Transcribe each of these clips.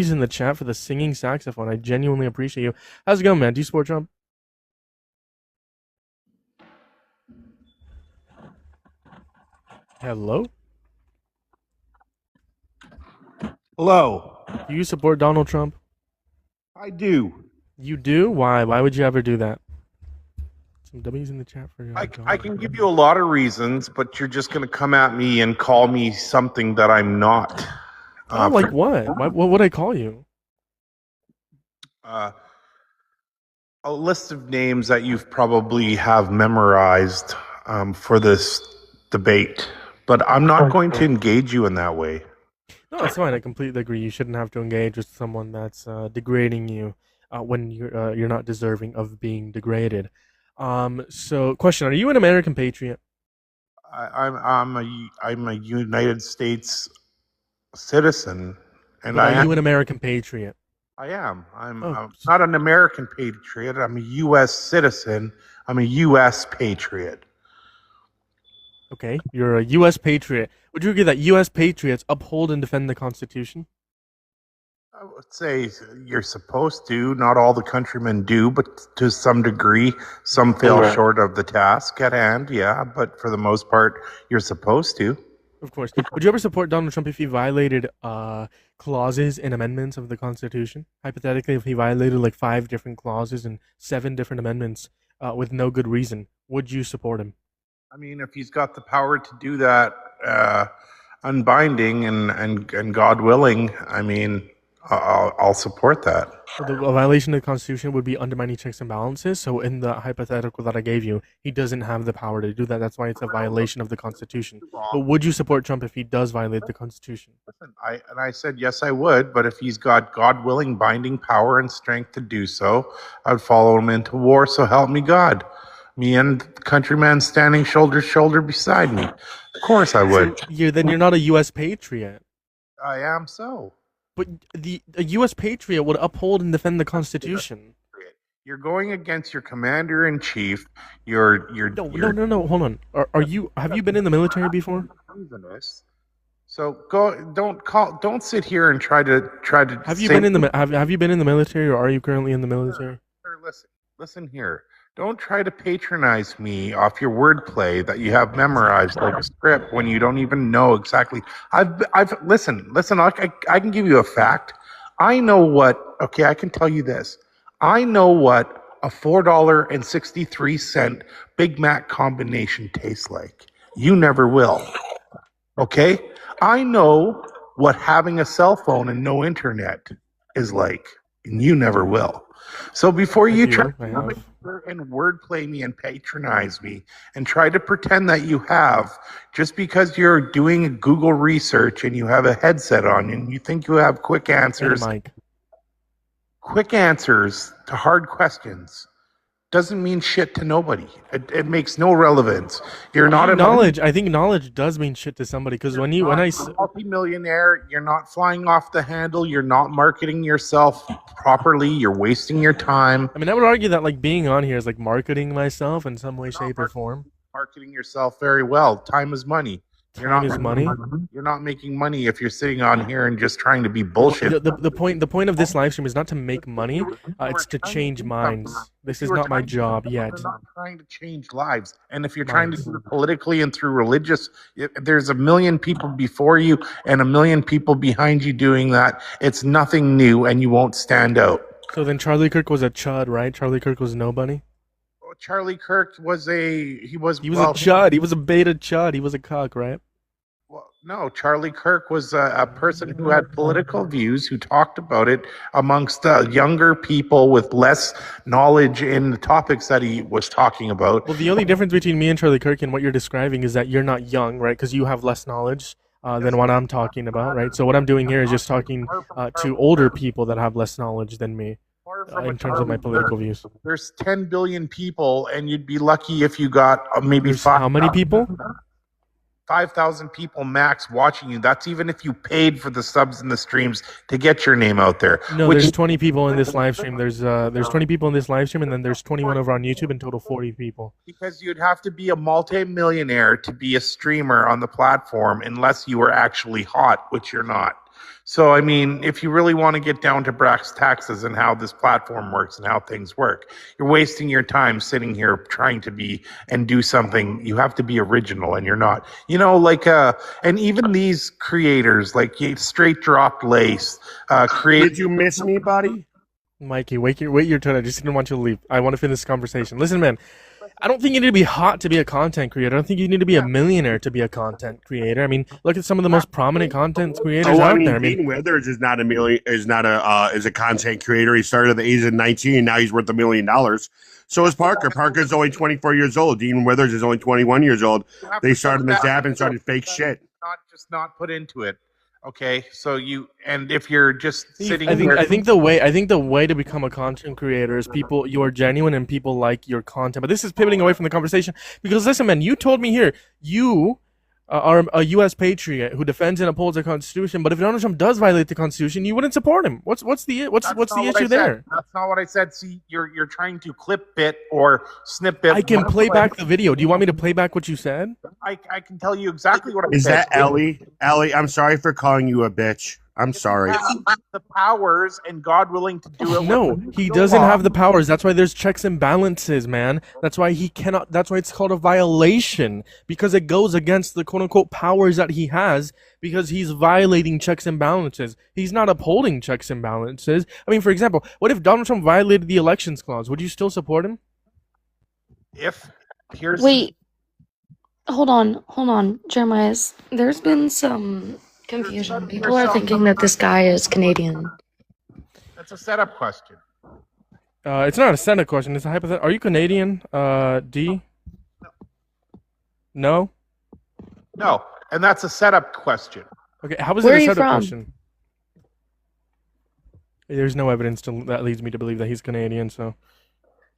In the chat for the singing saxophone. I genuinely appreciate you. How's it going, man? Do you support Trump? Hello? Hello. Do you support Donald Trump? I do. You do? Why? Why would you ever do that? Some W's in the chat for I can give you a lot of reasons, but you're just going to come at me and call me something that I'm not. Like what? What would I call you? A list of names that you've probably have memorized for this debate, but I'm not going to engage you in that way. No, it's fine. I completely agree. You shouldn't have to engage with someone that's degrading you when you're not deserving of being degraded. So, question: Are you an American patriot? I'm a United States citizen, and But are you an American patriot? I am. I'm not an American patriot. I'm a U.S. citizen. I'm a U.S. patriot. Okay, you're a U.S. patriot. Would you agree that U.S. patriots uphold and defend the Constitution? I would say you're supposed to. Not all the countrymen do, but to some degree, some fall short of the task at hand. Yeah, but for the most part, you're supposed to. Of course. Would you ever support Donald Trump if he violated clauses and amendments of the Constitution? Hypothetically, if he violated like 5 different clauses and 7 different amendments with no good reason, would you support him? I mean, if he's got the power to do that, unbinding and God willing, I mean, I'll support that. So a violation of the Constitution would be undermining checks and balances. So in the hypothetical that I gave you, he doesn't have the power to do that. That's why it's a violation of the Constitution. But would you support Trump if he does violate the Constitution? Listen, I said yes, I would. But if he's got God willing binding power and strength to do so, I'd follow him into war. So help me God. Me and the countryman standing shoulder to shoulder beside me. Of course I would. So you're not a U.S. patriot. I am so. But a U.S. patriot would uphold and defend the Constitution. You're going against your commander in chief. No. Hold on. Have you been in the military before? So don't sit here and try to. Have you been in the military, or are you currently in the military? Sir, listen here. Don't try to patronize me off your wordplay that you have memorized like a script when you don't even know exactly. Listen. I can give you a fact. I know what. Okay, I can tell you this. I know what a $4.63 Big Mac combination tastes like. You never will. Okay? I know what having a cell phone and no internet is like, and you never will. So before you try and wordplay me and patronize me and try to pretend that you have, just because you're doing Google research and you have a headset on and you think you have quick answers to hard questions doesn't mean shit to nobody. It makes no relevance. You're not knowledge. I think knowledge does mean shit to somebody, because when I multi-millionaire, you're not flying off the handle. You're not marketing yourself properly. You're wasting your time. I mean, I would argue that like being on here is like marketing myself in some way, shape, or form. Marketing yourself very well. Time is money. Time is money. You're not making money if you're sitting on here and just trying to be bullshit. The point of this live stream is not to make money. It's to change minds. This is not my job yet. I'm not trying to change lives. And if you're trying to do it politically and through religious, there's a million people before you and a million people behind you doing that. It's nothing new, and you won't stand out. So then Charlie Kirk was a chud, right? Charlie Kirk was nobody. Charlie Kirk was a chud. He was a beta chud. He was a cock, right? Well, no, Charlie Kirk was a person who had political views, who talked about it amongst younger people with less knowledge in the topics that he was talking about. Well, the only difference between me and Charlie Kirk and what you're describing is that you're not young, right? Because you have less knowledge than what I'm talking about, right? So what I'm doing here is just talking to older people that have less knowledge than me. In terms of my political views, there's 10 billion people, and you'd be lucky if you got maybe how many people? 5,000 people max watching you. That's even if you paid for the subs and the streams to get your name out there. No, there's 20 people in this live stream. There's 20 people in this live stream, and then there's 21 over on YouTube, in total 40 people. Because you'd have to be a multi-millionaire to be a streamer on the platform, unless you were actually hot, which you're not. So, I mean, if you really want to get down to brass taxes and how this platform works and how things work, you're wasting your time sitting here trying to be and do something. You have to be original, and you're not. And even these creators, like Straight Dropped Lace, Did you miss me, buddy? Mikey, wait your turn. I just didn't want you to leave. I want to finish this conversation. Listen, man. I don't think you need to be hot to be a content creator. I don't think you need to be a millionaire to be a content creator. I mean, look at some of the most prominent content creators out there. I mean, Dean Withers is not a content creator. He started at the age of 19, and now he's worth $1 million. So is Parker. Parker's only 24 years old. Dean Withers is only 21 years old. They started this app and started fake shit. Not put into it. Okay, so if you're just sitting, I think the way to become a content creator is you are genuine and people like your content. But this is pivoting away from the conversation because listen, man, you told me here you are a U.S. patriot who defends and upholds the Constitution. But if Donald Trump does violate the Constitution, you wouldn't support him. What's the issue there? That's not what I said. See, you're trying to clip bit or snip bit. I can play back the video. Do you want me to play back what you said? I can tell you exactly what I said. Is that Ellie? Ellie, I'm sorry for calling you a bitch. I'm sorry. The powers and God willing to do it. No, he doesn't have the powers. That's why there's checks and balances, man. That's why he cannot. That's why it's called a violation because it goes against the quote unquote powers that he has because he's violating checks and balances. He's not upholding checks and balances. I mean, for example, what if Donald Trump violated the elections clause? Would you still support him? Wait, hold on, Jeremiah. There's been some confusion. People are thinking that this guy is Canadian. That's a setup question. It's not a Senate question. It's a hypothetical. Are you Canadian? D? No? No, and that's a setup question. Okay, how is Where it are a you setup from? question? There's no evidence that leads me to believe that he's Canadian, so.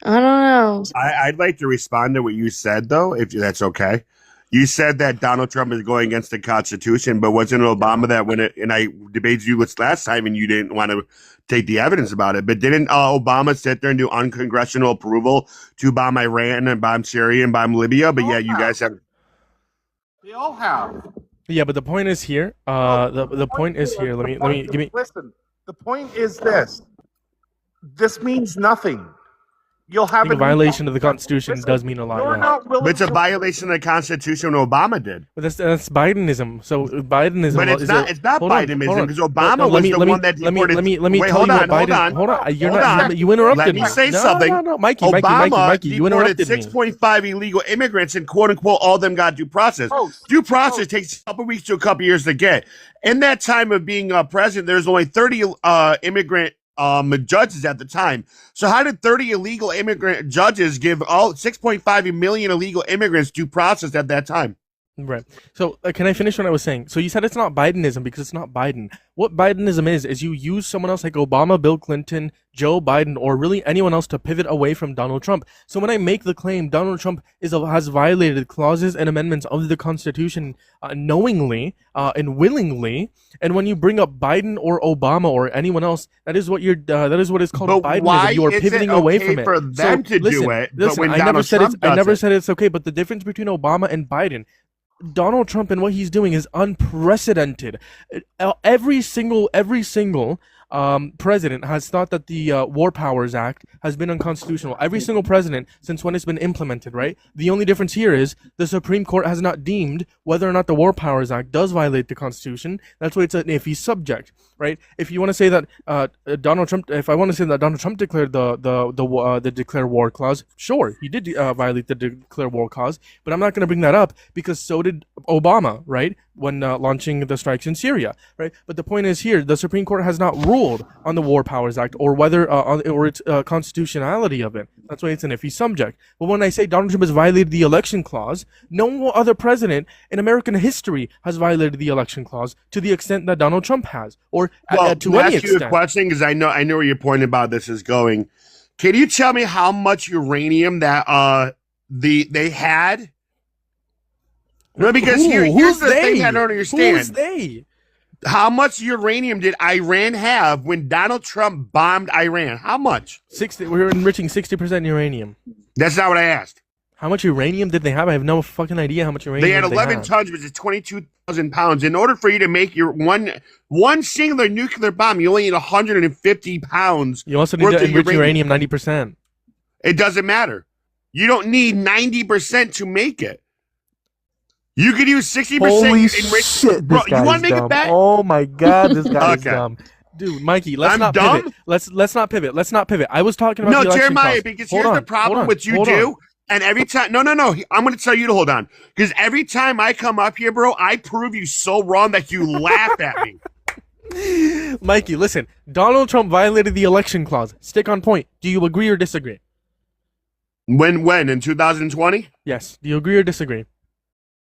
I don't know. I'd like to respond to what you said, though, if that's okay. You said that Donald Trump is going against the Constitution, but wasn't Obama that and I debated you this last time and you didn't want to take the evidence about it, but didn't Obama sit there and do uncongressional approval to bomb Iran and bomb Syria and bomb Libya? But yet you guys have. They all have. Yeah, but the point is here. The point is here. Let me give me. Listen, the point is this. This means nothing. You'll have a violation of the Constitution does mean a lot. Yeah. But it's a violation of the Constitution Obama did. But that's Bidenism. So Bidenism. But it's not Bidenism because Obama was the one that deported. Let me Wait, tell hold you on, what Biden. hold on. You're not. You interrupted me. Let me say something. No, Mikey, you deported interrupted me. 6.5 illegal immigrants, and quote unquote, all of them got due process. Due process takes a couple weeks to a couple years to get. In that time of being president, there's only 30 immigrant judges at the time. So how did 30 illegal immigrant judges give all 6.5 million illegal immigrants due process at that time? Right. So can I finish what I was saying? So you said it's not Bidenism because it's not Biden. What Bidenism is you use someone else like Obama, Bill Clinton, Joe Biden, or really anyone else to pivot away from Donald Trump. So when I make the claim Donald Trump has violated clauses and amendments of the Constitution knowingly and willingly, and when you bring up Biden or Obama or anyone else, that is what is called Bidenism. Why you are pivoting away from it. For them to do it, but when I never said it's okay. But the difference between Obama and Biden. Donald Trump and what he's doing is unprecedented. Every single president has thought that the War Powers Act has been unconstitutional. Every single president since when it's been implemented, right? The only difference here is the Supreme Court has not deemed whether or not the War Powers Act does violate the Constitution. That's why it's an iffy subject, right? If you want to say that Donald Trump declared the declare war clause, sure, he did violate the declare war clause, but I'm not going to bring that up because so did Obama, right? When launching the strikes in Syria, right? But the point is here, the Supreme Court has not ruled on the War Powers Act or whether or its constitutionality of it. That's why it's an iffy subject. But when I say Donald Trump has violated the election clause, no other president in American history has violated the election clause to the extent that Donald Trump has, or to any extent. Well, ask you a question because I know where your point about this is going. Can you tell me how much uranium that they had? No, because here's the thing I don't understand. Who's they? How much uranium did Iran have when Donald Trump bombed Iran? How much? 60. We were enriching 60% uranium. That's not what I asked. How much uranium did they have? I have no fucking idea how much uranium They had 11 had. tons, which is 22,000 pounds. In order for you to make your one singular nuclear bomb, you only need 150 pounds. You also need to enrich uranium 90%. It doesn't matter. You don't need 90% to make it. You could use 60%. Holy shit, bro, this guy's you want to make dumb. a bet? Oh my god, this guy is Okay. dumb. Dude, Mikey, let's I'm not dumb? pivot. Let's not pivot. Let's not pivot. I was talking about No, the election Jeremiah, clause. because Hold here's on, the problem hold on, with you hold do. on. And every time, no, I'm going to tell you to hold on. Because every time I come up here, bro, I prove you so wrong that you laugh at me. Mikey, listen. Donald Trump violated the election clause. Stick on point. Do you agree or disagree? When? In 2020? Yes. Do you agree or disagree?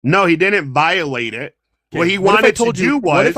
No, he didn't violate it. Okay. What he What if I wanted to told you- do was. What if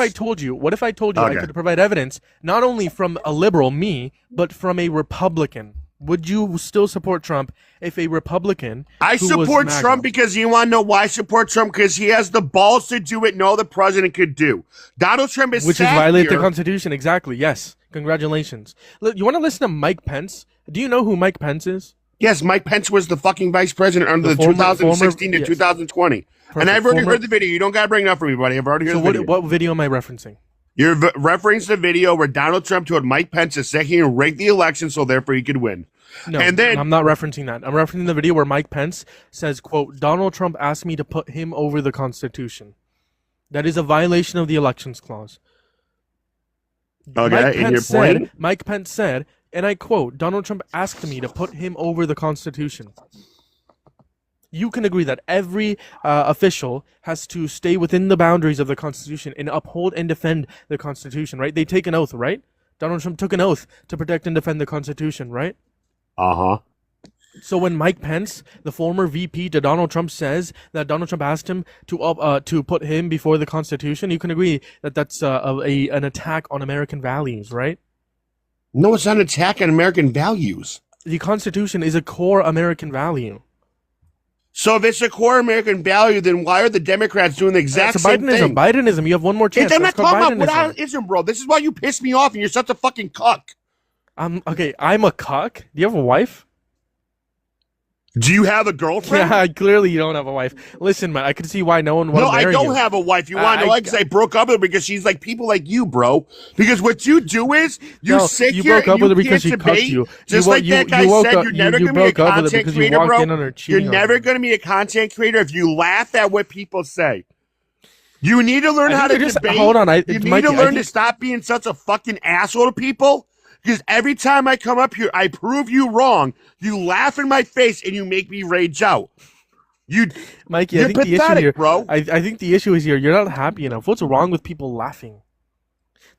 I told you I Okay. could provide evidence not only from a liberal, me, but from a Republican? Would you still support Trump if a Republican I who was support MAGA? Trump because you want to know why I support Trump? Because he has the balls to do it no other president could do. Donald Trump is Which is sat violate the here- Constitution. Exactly. Yes. Congratulations. Look, you want to listen to Mike Pence? Do you know who Mike Pence is? Yes, Mike Pence was the fucking vice president under the former- 2016 to yes. 2020. Perfect. And I've already Former- heard the video. You don't got to bring it up for me, buddy. I've already heard So the video. what video am I referencing? You're referencing the video where Donald Trump told Mike Pence to sit here and rig the election so therefore he could win. No, And then- I'm not referencing that. I'm referencing the video where Mike Pence says, quote, Donald Trump asked me to put him over the Constitution. That is a violation of the elections clause. Okay, and your point? Mike Pence said, and I quote, Donald Trump asked me to put him over the Constitution. You can agree that every official has to stay within the boundaries of the Constitution and uphold and defend the Constitution, right? They take an oath, right? Donald Trump took an oath to protect and defend the Constitution, right? Uh-huh. So when Mike Pence, the former VP to Donald Trump, says that Donald Trump asked him to put him before the Constitution, you can agree that that's an attack on American values, right? No, it's not an attack on American values. The Constitution is a core American value. So if it's a core American value, then why are the Democrats doing the exact It's a same Bidenism. thing? Bidenism. You have one more chance. I'm not That's called talking about what Bidenism. I isn't, bro. This is why you piss me off and you're such a fucking cuck. Okay, I'm a cuck. Do you have a wife? Do you have a girlfriend? Yeah, clearly you don't have a wife. Listen, man, I can see why no one No, wants to I marry don't you. have a wife. You want to know why? Because I broke up with her because she's like people like you, bro. Because what you do is you No, sit you here broke up and with her you because can't she cucked debate. you. Just You wo- like you- that guy you woke said, up- you're you- never you going to be a broke up with her content because you creator, walked bro. in on her You're cheating on never her. going to be a content creator if you laugh at what people say. You need to learn I how think to you're just- debate. hold on, you need Mikey, to I learn to think- stop being such a fucking asshole to people. Because every time I come up here, I prove you wrong. You laugh in my face and you make me rage out. Mikey, You're I think the issue pathetic, here, bro. I think the issue is here. You're not happy enough. What's wrong with people laughing?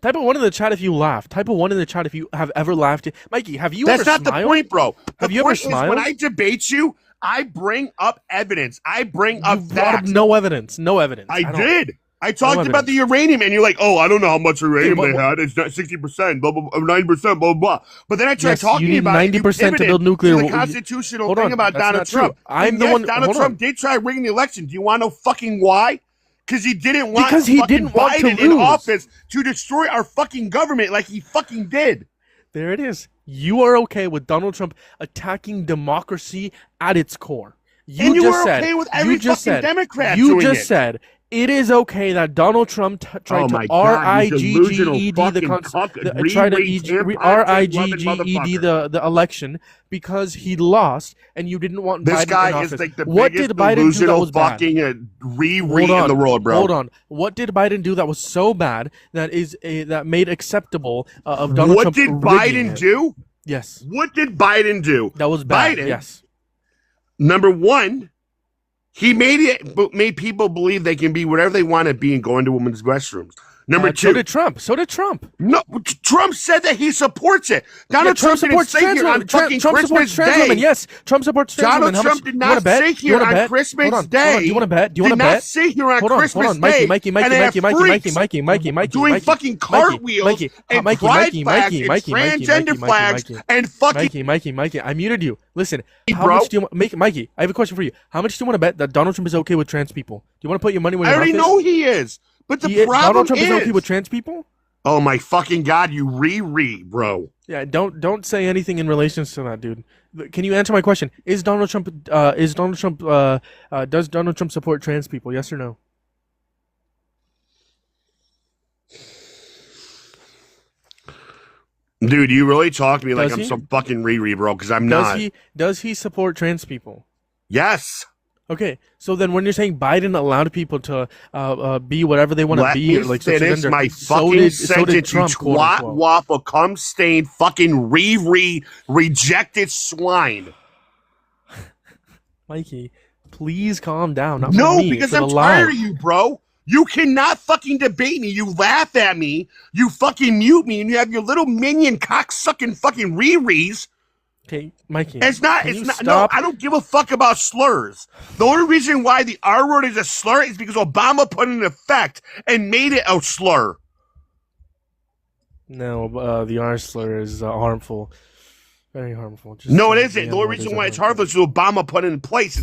Type of one in the chat if you laugh. Type of one in the chat if you have ever laughed. Mikey, have you That's ever not smiled? the point, bro. Have The you ever point is smiled? when I debate you, I bring up evidence. I bring up You brought up facts. no evidence. No evidence. I at all. did. I talked No about the uranium, and you're like, "Oh, I don't know how much uranium what- they had. It's not 60%, blah blah, 90%, blah blah." But then I tried Yes, talking you need about 90% to build nuclear. the constitutional Hold thing on, about that's Donald not true. Trump. I'm And the yes, one. Donald hold Trump on. did try rigging the election. Do you want to know fucking why? Because he didn't want Because he fucking didn't want to Biden in lose. office to destroy our fucking government like he fucking did. There it is. You are okay with Donald Trump attacking democracy at its core. And you just were said, okay with every you just fucking said, Democrat You doing just it. said it is okay that Donald Trump tried Oh to my God, you delusional RIGGED the fucking cuck, tried to re-re-tamp RIGGED motherfucker. the election because he lost and you didn't want This Biden in guy office. is like the What biggest did Biden do that delusional was bad? fucking Riri Hold on, in the world, bro. Hold on. What did Biden do that was so bad that made acceptable of Donald What Trump? did rigging Biden it? do? Yes, What did Biden do? that was bad. Biden, Yes. Number one, he made people believe they can be whatever they want to be and go into women's restrooms. Number two, So did Trump. So did Trump. no, Trump said that he supports it. Donald Trump didn't supports say trans here on women. fucking Trump Christmas supports trans women. Day. Yes, Trump supports trans Donald women. How Trump much, did you wanna not bet? say You here wanna on bet? Christmas Hold on, Day. hold on. Do you want to bet? Do you want Did to not bet? sit here on Hold on, Christmas hold on. Mikey, Day Mikey, and Mikey, have Mikey, Mikey, freaks Mikey, Mikey, Mikey, doing Mikey, fucking cartwheels Mikey, and Mikey, pride Mikey, flags Mikey, and Mikey, Mikey, transgender Mikey, flags Mikey, and fucking Mikey, I muted you. Listen, how bro. much do you want? Mikey, I have a question for you. How much do you want to bet that Donald Trump is okay with trans people? Do you want to put your money where I your already mouth know is? he is. But the problem Donald Trump is okay with trans people? Oh my fucking god, you bro. Yeah, don't say anything in relation to that, dude. Can you answer my question? Is Donald Trump does Donald Trump support trans people? Yes or no? Dude, you really talk to me like Does I'm he? some fucking bro, because I'm Does not. he support trans people? Yes. Okay, so then when you're saying Biden allowed people to be whatever they want to Let be, me or like finish cisgender, my so fucking did sentence, you Trump, quote twat unquote. waffle cum stained fucking rejected swine. Mikey, please calm down. Not for No, me, because for the I'm tired live. of you, bro. You cannot fucking debate me. You laugh at me. You fucking mute me, and you have your little minion cocksucking fucking rerees. Okay, Mikey, It's not. can It's you not. No, stop? I don't give a fuck about slurs. The only reason why the R word is a slur is because Obama put it in effect and made it a slur. No, the R slur is harmful, very harmful. Just, No, it the isn't. The only N-word reason isn't why it's harmful. harmless is Obama put it in place.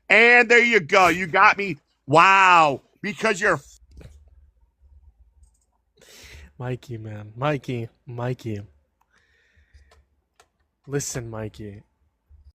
And there you go. You got me. Wow. Because you're. Mikey, man, Mikey. Listen, Mikey.